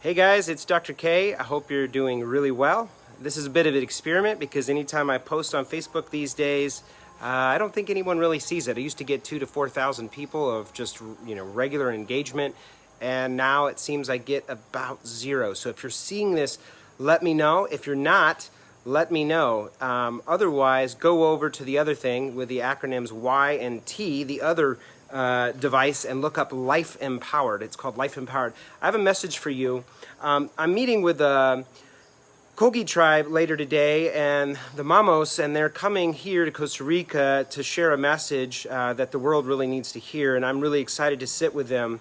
Hey guys, it's Dr. K. I hope you're doing really well. This is a bit of an experiment because anytime I post on Facebook these days, I don't think anyone really sees it. I used to get 2,000 to 4,000 people of just regular engagement, and now it seems I get about 0. So if you're seeing this, let me know. If you're not, let me know. Otherwise, go over to the other thing with the acronyms Y and T, the other device, and look up Life.Empowered. It's called Life.Empowered. I have a message for you. I'm meeting with the Kogi tribe later today and the Mamos, and they're coming here to Costa Rica to share a message that the world really needs to hear, and I'm really excited to sit with them.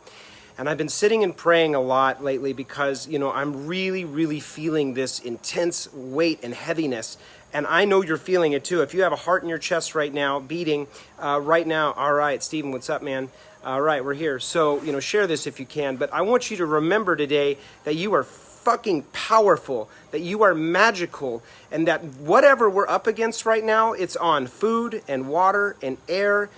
And I've been sitting and praying a lot lately because, I'm really feeling this intense weight and heaviness. And I know you're feeling it too. If you have a heart in your chest right now, beating right now, all right, Stephen, what's up, man? All right, we're here. So, share this if you can. But I want you to remember today that you are fucking powerful, that you are magical, and that whatever we're up against right now, it's on food and water and air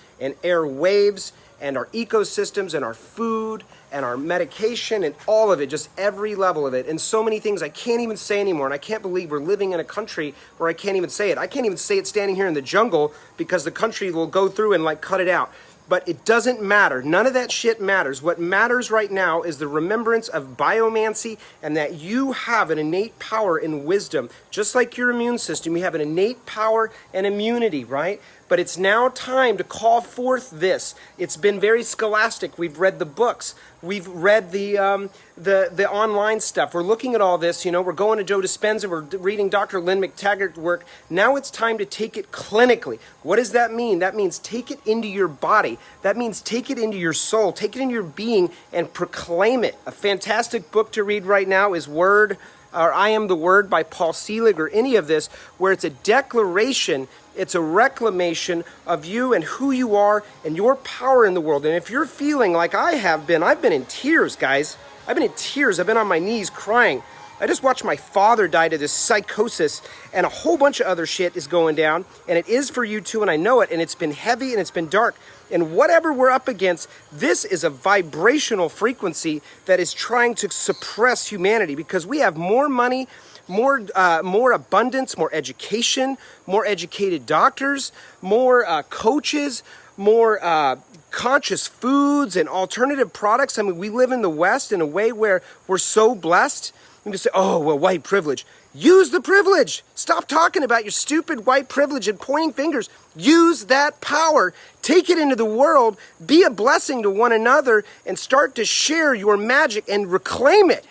waves and our ecosystems and our food and our medication and all of it, just every level of it, and so many things I can't even say anymore. And I can't believe we're living in a country where I can't even say it. I can't even say it standing here in the jungle because the country will go through and cut it out. But it doesn't matter. None of that shit matters. What matters right now is the remembrance of biomancy, and that you have an innate power and wisdom. Just like your immune system, you have an innate power and immunity, right? But it's now time to call forth this. It's been very scholastic. We've read the books. We've read the online stuff. We're looking at all this. We're going to Joe Dispenza. We're reading Dr. Lynn McTaggart's work. Now it's time to take it clinically. What does that mean? That means take it into your body. That means take it into your soul. Take it into your being and proclaim it. A fantastic book to read right now is I Am the Word by Paul Selig, or any of this, where it's a declaration, it's a reclamation of you and who you are and your power in the world. And if you're feeling like I have been, I've been in tears, guys. I've been in tears. I've been on my knees crying. I just watched my father die to this psychosis, and a whole bunch of other shit is going down, and it is for you too, and I know it, and it's been heavy and it's been dark. And whatever we're up against, this is a vibrational frequency that is trying to suppress humanity, because we have more money, more abundance, more education, more educated doctors, more coaches, more conscious foods and alternative products. I mean, we live in the West in a way where we're so blessed. You can just say, oh, well, white privilege. Use the privilege. Stop talking about your stupid white privilege and pointing fingers. Use that power. Take it into the world. Be a blessing to one another and start to share your magic and reclaim it.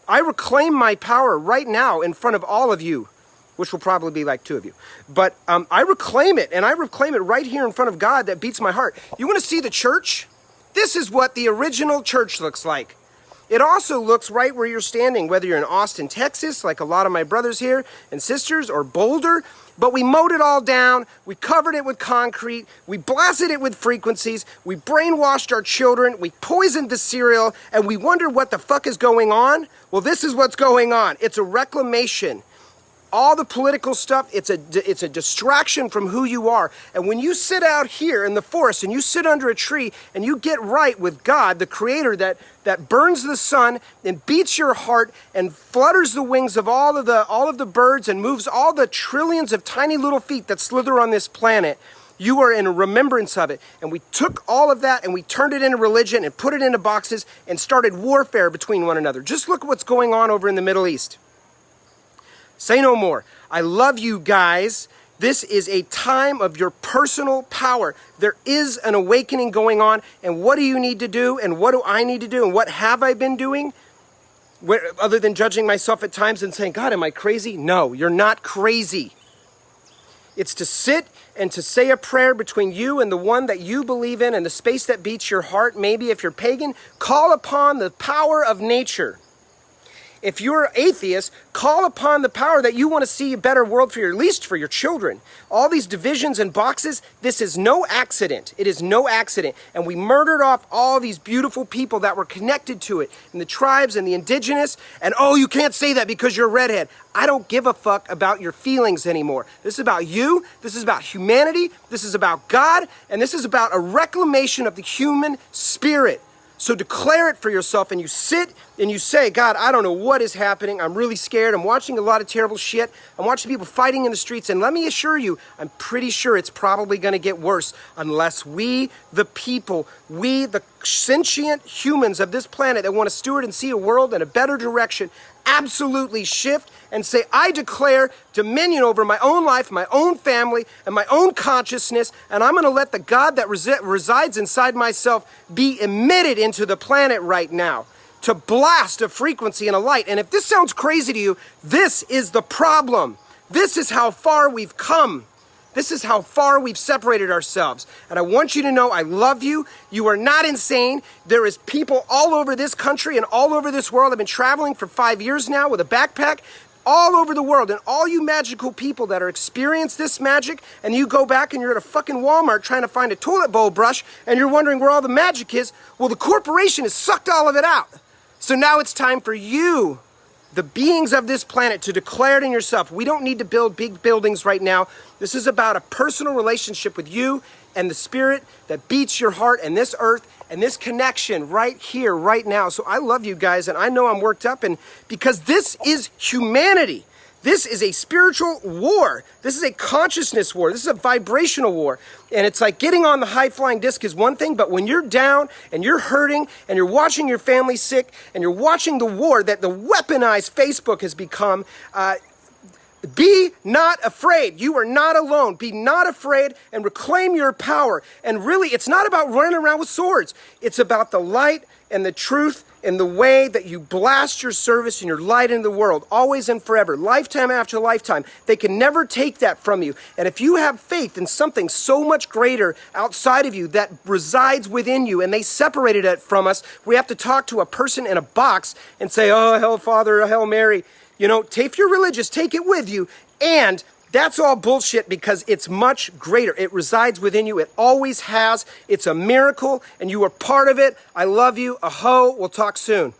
I reclaim my power right now in front of all of you, which will probably be like 2 of you. But I reclaim it, and I reclaim it right here in front of God that beats my heart. You want to see the church? This is what the original church looks like. It also looks right where you're standing, whether you're in Austin, Texas, like a lot of my brothers here and sisters, or Boulder. But we mowed it all down, we covered it with concrete, we blasted it with frequencies, we brainwashed our children, we poisoned the cereal, and we wonder what the fuck is going on? Well, this is what's going on. It's a reclamation. All the political stuff, it's a distraction from who you are. And when you sit out here in the forest and you sit under a tree and you get right with God, the creator that burns the sun and beats your heart and flutters the wings of all of the birds and moves all the trillions of tiny little feet that slither on this planet, you are in remembrance of it. And we took all of that and we turned it into religion and put it into boxes and started warfare between one another. Just look at what's going on over in the Middle East. Say no more. I love you guys. This is a time of your personal power. There is an awakening going on. And what do you need to do? And what do I need to do? And what have I been doing? Other than judging myself at times and saying, God, am I crazy? No, you're not crazy. It's to sit and to say a prayer between you and the one that you believe in and the space that beats your heart. Maybe if you're pagan, call upon the power of nature. If you're atheist, call upon the power that you want to see a better world for at least for your children. All these divisions and boxes, this is no accident. It is no accident. And we murdered off all these beautiful people that were connected to it, and the tribes and the indigenous. And oh, you can't say that because you're a redhead. I don't give a fuck about your feelings anymore. This is about you. This is about humanity. This is about God. And this is about a reclamation of the human spirit. So declare it for yourself, and you sit and you say, God, I don't know what is happening. I'm really scared. I'm watching a lot of terrible shit. I'm watching people fighting in the streets. And let me assure you, I'm pretty sure it's probably going to get worse unless we, the people, we, the sentient humans of this planet that want to steward and see a world in a better direction, absolutely shift and say, I declare dominion over my own life, my own family, and my own consciousness, and I'm going to let the God that resides inside myself be emitted into the planet right now to blast a frequency and a light. And if this sounds crazy to you, this is the problem. This is how far we've come. This is how far we've separated ourselves. And I want you to know I love you. You are not insane. There is people all over this country and all over this world. I've been traveling for 5 years now with a backpack all over the world. And all you magical people that are experiencing this magic, and you go back and you're at a fucking Walmart trying to find a toilet bowl brush and you're wondering where all the magic is. Well, the corporation has sucked all of it out. So now it's time for you, the beings of this planet, to declare it in yourself. We don't need to build big buildings right now. This is about a personal relationship with you and the spirit that beats your heart and this earth and this connection right here, right now. So I love you guys, and I know I'm worked up, and because this is humanity. This is a spiritual war. This is a consciousness war. This is a vibrational war. And it's like getting on the high-flying disc is one thing, but when you're down and you're hurting and you're watching your family sick and you're watching the war that the weaponized Facebook has become, be not afraid. You are not alone. Be not afraid and reclaim your power. And really, it's not about running around with swords. It's about the light and the truth and the way that you blast your service and your light into the world, always and forever, lifetime after lifetime. They can never take that from you. And if you have faith in something so much greater outside of you that resides within you, and they separated it from us, we have to talk to a person in a box and say, oh, Hail Father, Hail Mary. You know, if you're religious, take it with you. And that's all bullshit, because it's much greater. It resides within you. It always has. It's a miracle, and you are part of it. I love you. Aho. We'll talk soon.